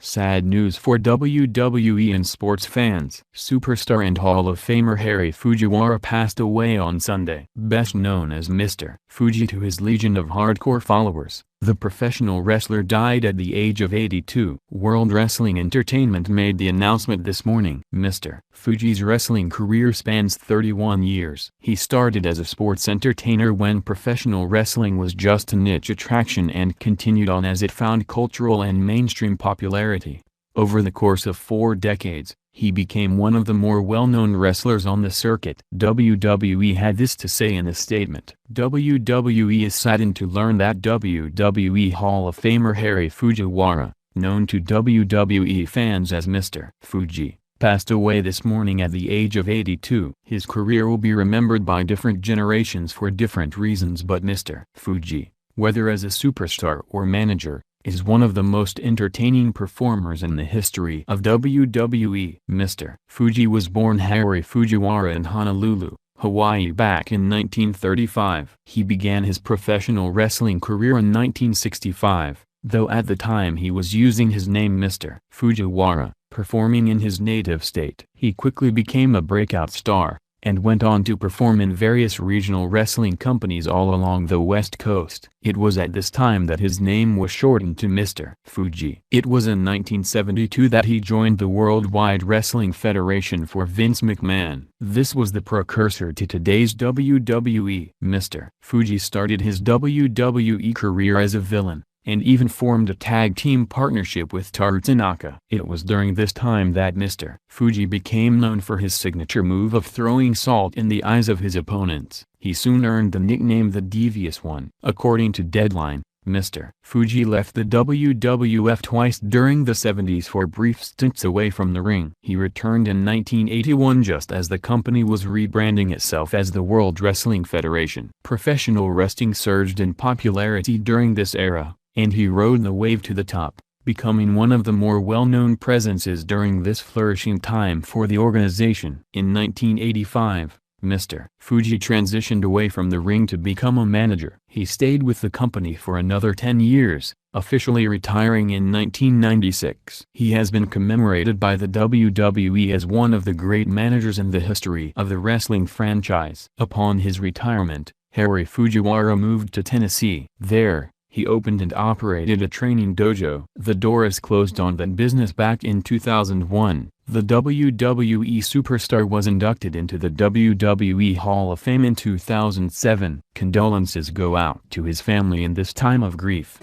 Sad news for WWE and sports fans. Superstar and Hall of Famer Harry Fujiwara passed away on Sunday. Best known as Mr. Fuji to his legion of hardcore followers, the professional wrestler died at the age of 82. World Wrestling Entertainment made the announcement this morning. Mr. Fuji's wrestling career spans 31 years. He started as a sports entertainer when professional wrestling was just a niche attraction and continued on as it found cultural and mainstream popularity. Over the course of 4 decades, he became one of the more well-known wrestlers on the circuit. WWE had this to say in a statement. WWE is saddened to learn that WWE Hall of Famer Harry Fujiwara, known to WWE fans as Mr. Fuji, passed away this morning at the age of 82. His career will be remembered by different generations for different reasons, but Mr. Fuji, whether as a superstar or manager, is one of the most entertaining performers in the history of WWE. Mr. Fuji was born Harry Fujiwara in Honolulu, Hawaii back in 1935. He began his professional wrestling career in 1965, though at the time he was using his name Mr. Fujiwara, performing in his native state. He quickly became a breakout star, and went on to perform in various regional wrestling companies all along the West Coast. It was at this time that his name was shortened to Mr. Fuji. It was in 1972 that he joined the Worldwide Wrestling Federation for Vince McMahon. This was the precursor to today's WWE. Mr. Fuji started his WWE career as a villain, and even formed a tag team partnership with Taru Tanaka. It was during this time that Mr. Fuji became known for his signature move of throwing salt in the eyes of his opponents. He soon earned the nickname the Devious One. According to Deadline, Mr. Fuji left the WWF twice during the 70s for brief stints away from the ring. He returned in 1981 just as the company was rebranding itself as the World Wrestling Federation. Professional wrestling surged in popularity during this era, and he rode the wave to the top, becoming one of the more well-known presences during this flourishing time for the organization. In 1985, Mr. Fuji transitioned away from the ring to become a manager. He stayed with the company for another 10 years, officially retiring in 1996. He has been commemorated by the WWE as one of the great managers in the history of the wrestling franchise. Upon his retirement, Harry Fujiwara moved to Tennessee. There, he opened and operated a training dojo. The doors closed on that business back in 2001. The WWE superstar was inducted into the WWE Hall of Fame in 2007. Condolences go out to his family in this time of grief.